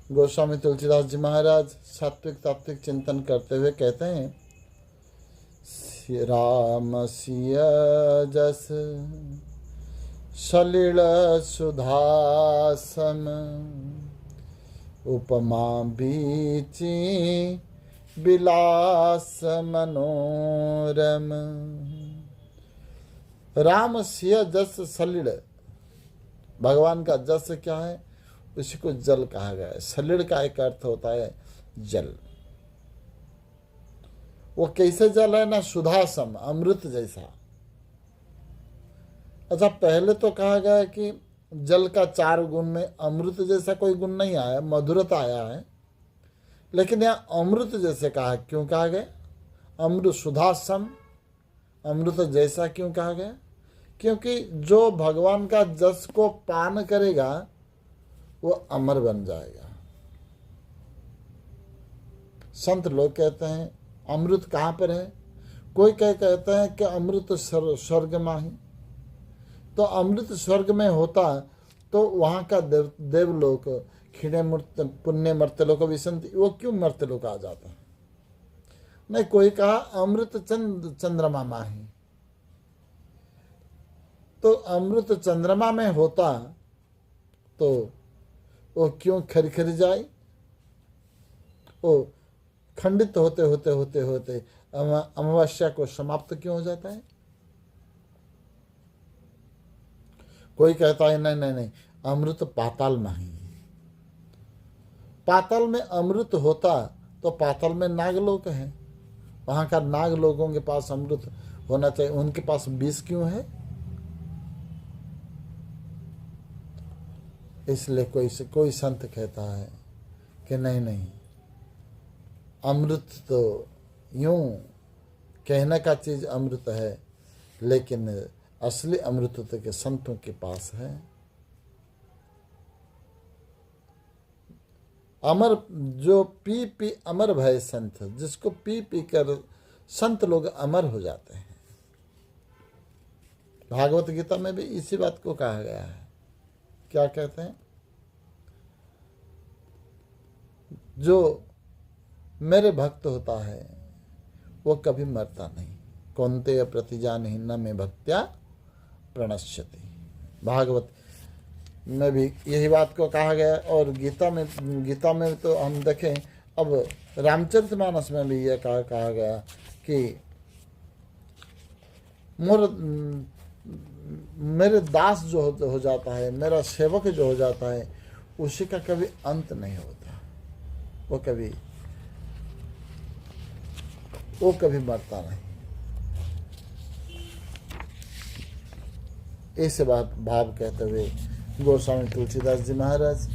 गोस्वामी तुलसीदास जी महाराज सात्विक तात्विक चिंतन करते हुए कहते हैं, राम सिय जस सलिल सुधासम, उपमा बीची विलास मनोरम। राम सिय जस सलिल, भगवान का जस क्या है? उसी को जल कहा गया है। सलिल का एक अर्थ होता है जल। वो कैसे जल है ना? सुधासम, अमृत जैसा। अच्छा, पहले तो कहा गया है कि जल का 4 गुण में अमृत जैसा कोई गुण नहीं आया, मधुरता आया है। लेकिन यहाँ अमृत जैसे कहा, क्यों कहा गया? अमृत सुधासम, अमृत जैसा क्यों कहा गया? क्योंकि जो भगवान का जस को पान करेगा वो अमर बन जाएगा। संत लोग कहते हैं अमृत कहाँ पर है? कोई कहते हैं कि अमृत स्वर्ग में ही। तो अमृत स्वर्ग में होता तो वहाँ का देवलोक, खिणे मूर्त पुण्य मर्त्यलोक विसंति, वो क्यों मर्त्यलोक आ जाता? नहीं, कोई कहा अमृत चंद्रमा में ही। तो अमृत चंद्रमा में होता तो वो क्यों खरी जाए? वो खंडित होते होते होते होते अमावस्या को समाप्त क्यों हो जाता है? कोई कहता है नहीं नहीं नहीं, अमृत पाताल में ही। पाताल में अमृत होता तो पाताल में नागलोक है, वहां का नाग लोगों के पास अमृत होना चाहिए, उनके पास विष क्यों है? इसलिए कोई संत कहता है कि नहीं नहीं, अमृत तो यूं कहने का चीज अमृत है, लेकिन असली अमृत तो के संतों के पास है। अमर जो पी पी अमर भय संत, जिसको पी पी कर संत लोग अमर हो जाते हैं। भागवत गीता में भी इसी बात को कहा गया है। क्या कहते हैं? जो मेरे भक्त होता है वो कभी मरता नहीं। कौन्तेय प्रतिजान ही न में भक्त्या प्रणश्यति। भागवत में भी यही बात को कहा गया। और गीता में तो हम देखें, अब रामचरितमानस में भी यह कहा गया कि मेरे दास जो हो जाता है, मेरा सेवक जो हो जाता है, उसी का कभी अंत नहीं होता। वो कभी मरता नहीं। इस बात भाव कहते हुए गोस्वामी तुलसीदास जी महाराज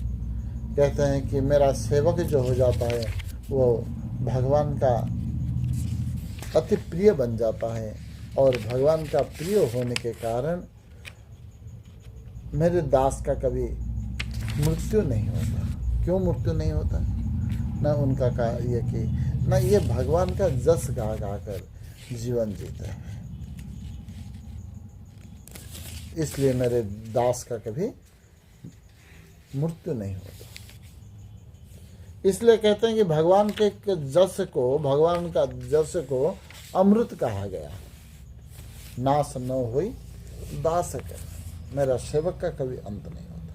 कहते हैं कि मेरा सेवक जो हो जाता है वो भगवान का अति प्रिय बन जाता है, और भगवान का प्रिय होने के कारण मेरे दास का कभी मृत्यु नहीं होता। क्यों मृत्यु नहीं होता? न उनका कहा ये कि न ये भगवान का जस गा कर जीवन जीते हैं, इसलिए मेरे दास का कभी मृत्यु नहीं होता। इसलिए कहते हैं कि भगवान के भगवान का जस को अमृत कहा गया। नाश न होई दास कर, मेरा सेवक का कभी अंत नहीं होता।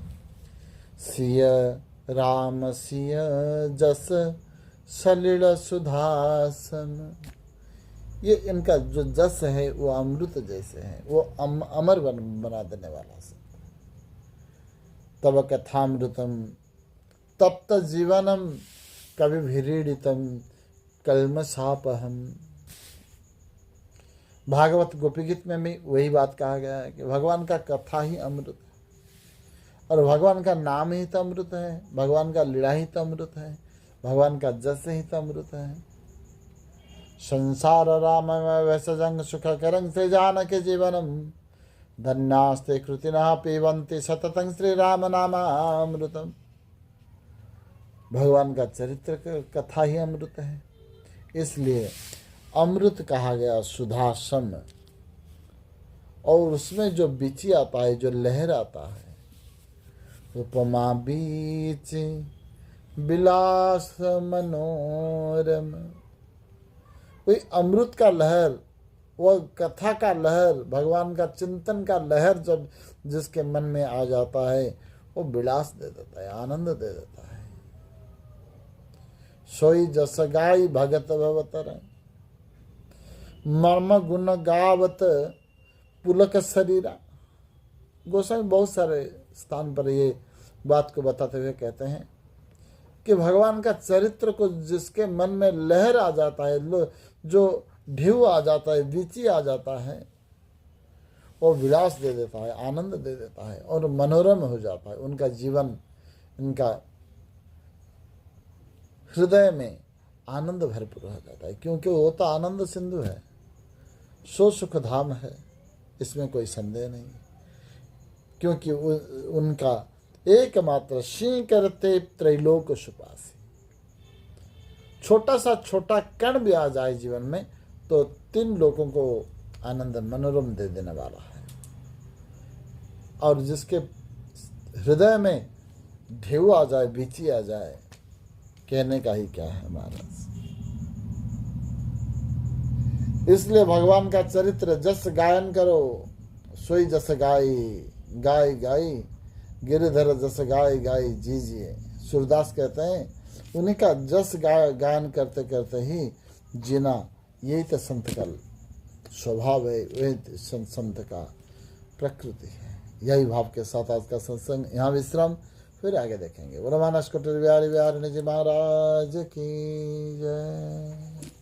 सिय राम सिय जस सलिल सुधासन, ये इनका जो जस है वो अमृत जैसे है, वो अमर बना देने वाला से। तब कथामृतम तप्त जीवनम कवि भिरीडितम कल्मषापहम। भागवत गोपी गीत में भी वही बात कहा गया है कि भगवान का कथा ही अमृत है, और भगवान का नाम ही तो अमृत है, भगवान का लीला ही तो अमृत है, भगवान का जस ही तो अमृत है। संसार राम वैसजंग सुख करंग से जानक जीवनम, धन्यास्ते कृतिना पीवंती सततं श्री राम नामामृतम। भगवान का चरित्र कथा ही अमृत है, इसलिए अमृत कहा गया सुधासन। और उसमें जो बिची आता है, जो लहर आता है, उपमा बीच विलास मनोरम। कोई अमृत का लहर, वो कथा का लहर, भगवान का चिंतन का लहर जब जिसके मन में आ जाता है, वो विलास दे देता है, आनंद दे देता है। सोई जस गाई भगत भवतर, मर्म गुण गावत पुलक शरीरा। गोस्वामी बहुत सारे स्थान पर ये बात को बताते हुए कहते हैं कि भगवान का चरित्र को जिसके मन में लहर आ जाता है, जो ढेउ आ जाता है, बीची आ जाता है, वो विलास दे देता है, आनंद दे देता है और मनोरम हो जाता है। उनका जीवन, इनका हृदय में आनंद भरपूर हो जाता है, क्योंकि वो तो आनंद सिंधु है, सो सुख धाम है, इसमें कोई संदेह नहीं। क्योंकि उनका एकमात्र सिंह करते त्रैलोक सुपासी। छोटा सा छोटा कण भी आ जाए जीवन में तो 3 लोगों को आनंद मनोरम दे देने वाला है। और जिसके हृदय में ढेउ आ जाए, बीची आ जाए, कहने का ही क्या है महाराज। इसलिए भगवान का चरित्र जस गायन करो, सोई जस गाई गाय गाई, गिरिधर जस गाय गाई जीजिए। सूरदास कहते हैं उन्हीं का जस गायन करते करते ही जीना, यही तो संत का स्वभाव है, वही संत का प्रकृति है। यही भाव के साथ आज का सत्संग यहाँ विश्राम, फिर आगे देखेंगे। बोलो मानस कुटीर बिहारी बिहारी जी महाराज की जय।